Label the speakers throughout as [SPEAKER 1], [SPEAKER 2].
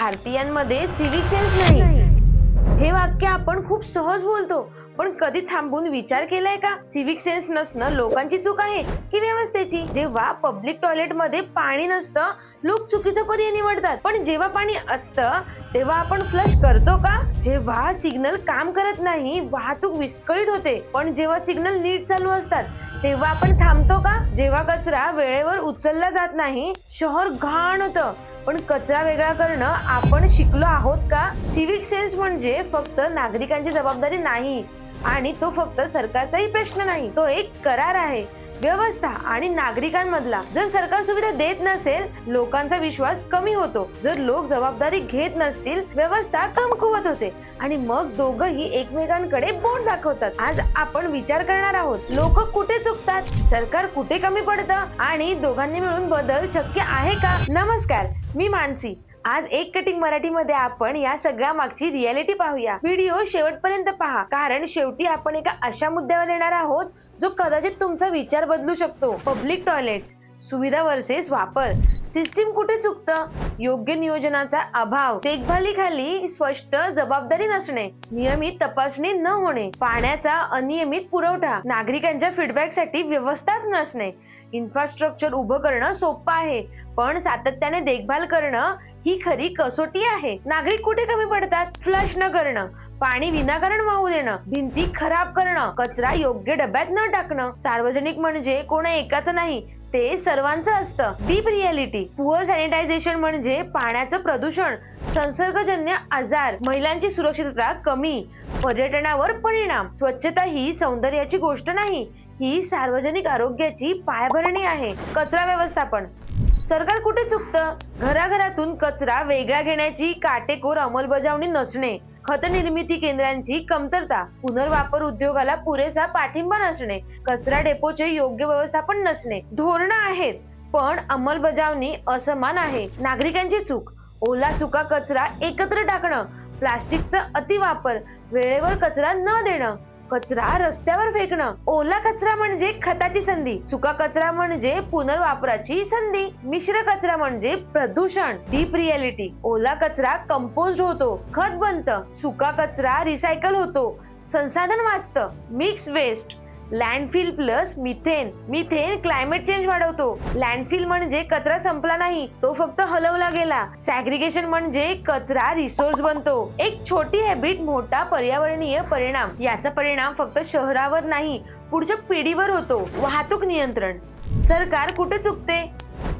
[SPEAKER 1] भारतीयांमध्ये civic sense नाही. हे वाक्य आपण खूप सहज बोलतो, पण कधी थांबून विचार केलाय का? सिव्हिक सेन्स नसणं लोकांची चूक आहे की व्यवस्थेची? जेव्हा पब्लिक टॉयलेट मध्ये पाणी नसतं, लोक चुकीचा पर्याय निवडतात, पण जेव्हा पाणी असतं तेव्हा आपण फ्लश करतो का? जेव्हा सिग्नल काम करत नाही, वाहतूक विस्कळीत होते, पण जेव्हा सिग्नल नीट चालू असतात तेव्हा आपण थांबतो का? जेव्हा कचरा वेळेवर उचलला जात नाही, शहर घाण होतं, पण कचरा वेगळा करणं आपण शिकलो आहोत का? सिव्हिक सेन्स म्हणजे फक्त नागरिकांची जबाबदारी नाही, आणि तो फक्त सरकारचाही प्रश्न नाही, तो एक करार आहे व्यवस्था आणि नागरिकांमधला. जर सरकार सुविधा देत नसेल, लोकांचा विश्वास कमी होतो. जर लोक जबाबदारी घेत नसतील, व्यवस्था कमकुवत होते, आणि मग दोघंही एकमेकांकडे बोट दाखवतात. आज आपण विचार करणार आहोत, लोक कुठे चुकतात, सरकार कुठे कमी पडतं, आणि दोघांनी मिळून बदल शक्य आहे का? नमस्कार, मी मानसी. आज एक कटिंग मराठी मध्ये आपण या सगळ्या मागची रियालिटी पाहूया. व्हिडिओ शेवटपर्यंत पहा, कारण शेवटी आपण एका अशा मुद्द्यावर येणार आहोत जो कदाचित तुमचा विचार बदलू शकतो. पब्लिक टॉयलेट्स, सुविधा वर्सेस वापर. सिस्टीम कुठे चुकतं? योग्य नियोजनाचा अभाव, देखभालीखाली स्पष्ट जबाबदारी नसणे, नियमित तपासणी न होणे, पाण्याचा अनियमित पुरवठा, नागरिकांच्या फीडबॅकसाठी व्यवस्थाच नसणे. इन्फ्रास्ट्रक्चर उभं करणं सोपं आहे, पण सातत्याने देखभाल करणं ही खरी कसोटी आहे. नागरिक कुठे कमी पडतात? फ्लश न करणं, पाणी विनाकारण वाहू देणं, भिंती खराब करणं, कचरा योग्य डब्यात न टाकणं. सार्वजनिक म्हणजे कोणा एकाचं नाही, ते सर्वांचं असतं. डीप रियालिटी, पुअर सॅनिटायझेशन म्हणजे पाण्याचं प्रदूषण, संसर्गजन्य आजार, महिलांची सुरक्षितता कमी, पर्यटनावर परिणाम. स्वच्छता ही सौंदर्याची गोष्ट नाही, ही सार्वजनिक आरोग्याची पायाभरणी आहे. कचरा व्यवस्थापन, सरकार कुठे चुकतं? घराघरातून कचरा वेगळा घेण्याची काटेकोर अंमलबजावणी नसणे, खत निर्मिती केंद्रांची कमतरता, पुनर्वापर उद्योगाला पुरेसा पाठिंबा नसणे, कचरा डेपोचे योग्य व्यवस्थापन नसणे. धोरणं आहेत, पण अंमलबजावणी असमान आहे. नागरिकांची चूक, ओला सुका कचरा एकत्र टाकणं, प्लास्टिकचा अतिवापर, वेळेवर कचरा न देणं, कचरा रस्त्यावर फेकणं. ओला कचरा म्हणजे खताची संधी, सुका कचरा म्हणजे पुनर्वापराची संधी, मिश्र कचरा म्हणजे प्रदूषण. डीप रियालिटी, ओला कचरा कंपोस्ट होतो, खत बनतं, सुका कचरा रिसायकल होतो, संसाधन वाचतं. Mix waste, landfill plus methane, methane climate change वाढवतो. लँडफिल म्हणजे कचरा संपला नाही, तो फक्त हलवला गेला. सॅग्रिगेशन म्हणजे कचरा रिसोर्स बनतो. एक छोटी हॅबिट, मोठा पर्यावरणीय परिणाम. याचा परिणाम फक्त शहरावर नाही, पुढच्या पिढीवर होतो. वाहतूक नियंत्रण, सरकार कुठे चुकते?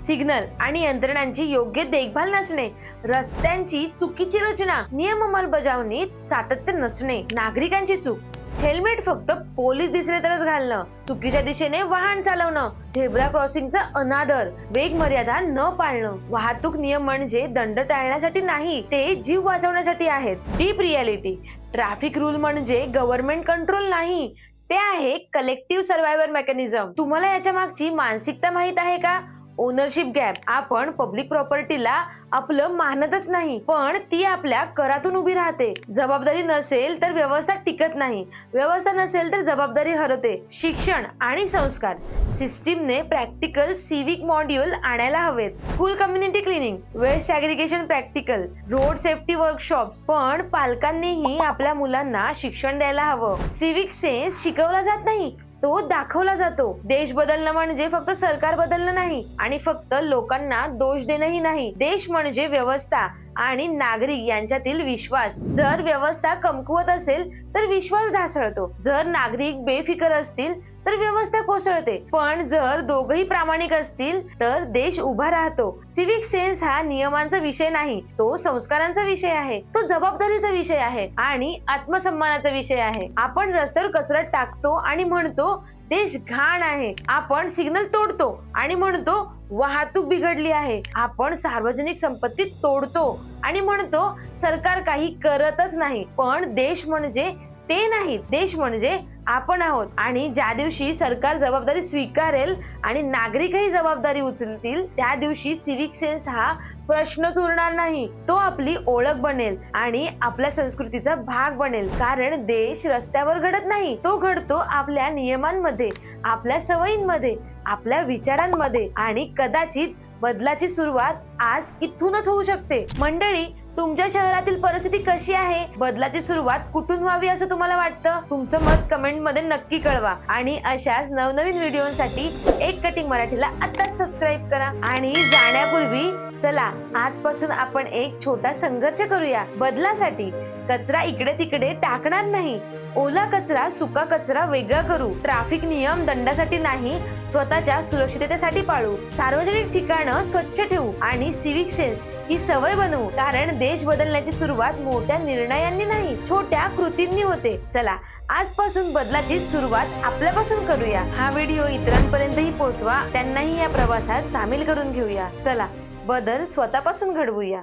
[SPEAKER 1] सिग्नल आणि यंत्रणांची योग्य देखभाल नसणे, रस्त्यांची चुकीची रचना, नियम अंमलबजावणीत सातत्य नसणे. नागरिकांची चूक, हेल्मेट फक्त पोलीस दिसले तरच घालणं, चुकीच्या दिशेने वाहन चालवणं, झेब्रा क्रॉसिंगचा अनादर, वेग मर्यादा न पाळणं. वाहतूक नियम म्हणजे दंड टाळण्यासाठी नाही, ते जीव वाचवण्यासाठी आहेत. डीप रियालिटी, ट्रॅफिक रूल म्हणजे गव्हर्नमेंट कंट्रोल नाही, ते आहे कलेक्टिव्ह सर्व्हायव्हल मेकॅनिझम. तुम्हाला याच्या मागची मानसिकता माहित आहे का? ओनरशिप गॅप, आपण पब्लिक प्रॉपर्टीला आपलं मानतच नाही, पण ती आपल्या करातून उभी राहते. जबाबदारी नसेल तर व्यवस्था टिकत नाही, व्यवस्था नसेल तर जबाबदारी हरवते. शिक्षण आणि संस्कार, सिस्टीमने प्रॅक्टिकल सिव्हिक मॉड्यूल आणायला हवेत. School community cleaning, waste segregation practical, road safety workshops, पण पालकांनीही आपल्या मुलांना शिक्षण द्यायला हवं. सिव्हिक सेन्स शिकवला जात नाही, तो दाखवला जातो. देश बदलणं म्हणजे फक्त सरकार बदलणं नाही, आणि फक्त लोकांना दोष देणंही नाही. देश म्हणजे व्यवस्था आणि नागरिक यांच्यातील विश्वास. जर व्यवस्था कमकुवत असेल तर विश्वास ढासळतो, जर नागरिक बेफिकर असतील तर व्यवस्था कोसळते, पण जर दोघही प्रामाणिक असतील तर देश उभा राहतो. सिव्हिक सेन्स हा नियमांचा विषय नाही, तो संस्कारांचा विषय आहे, तो जबाबदारीचा विषय आहे, आणि आत्मसन्मानाचा विषय आहे. आपण रस्त्यावर कचरा टाकतो आणि म्हणतो देश घाण आहे, आपण सिग्नल तोडतो आणि म्हणतो वाहतूक बिघडली आहे, आपण सार्वजनिक संपत्ती तोडतो आणि म्हणतो सरकार काही करतच नाही. पण देश म्हणजे ते नाही, देश म्हणजे आपण आहोत. आणि ज्या दिवशी सरकार जबाबदारी स्वीकारेल आणि नागरिकही जबाबदारी उचलतील, त्या दिवशी सिव्हिक सेन्स हा प्रश्नच उरणार नाही, तो आपली ओळख बनेल आणि आपल्या संस्कृतीचा भाग बनेल. कारण देश रस्त्यावर घडत नाही, तो घडतो आपल्या नियमांमध्ये, आपल्या सवयींमध्ये, आपल्या विचारांमध्ये. आणि कदाचित बदलाची सुरुवात आज इथूनच होऊ शकते. मंडळी, तुमच्या शहरातील परिस्थिती कशी आहे? बदलाची सुरुवात कुठून व्हावी असं तुम्हाला वाटतं? तुमचं मत कमेंट मध्ये नक्की कळवा आणि अशाच नवनवीन व्हिडिओसाठी एक कटिंग मराठीला आताच सबस्क्राईब करा. आणि जाण्यापूर्वी चला आजपासून आपण एक छोटा संघर्ष करूया बदलासाठी. कचरा इकडे तिकडे टाकणार नाही. ओला कचरा सुका कचरा वेगळा करू. ट्रॅफिक नियम दंडासाठी नाही, स्वतःच्या सुरक्षिततेसाठी पाळू. सार्वजनिक ठिकाणं स्वच्छ ठेवू आणि सिव्हिक सेन्स ही सवय बनवू. कारण देश बदलण्याची सुरुवात मोठ्या निर्णयांनी नाही, छोट्या कृतींनी होते. चला आजपासून बदलाची सुरुवात आपल्यापासून करूया. हा व्हिडिओ इतरांपर्यंतही पोहोचवा, त्यांनाही या प्रवासात सामील करून घेऊया. चला बदल स्वतःपासून घडवूया.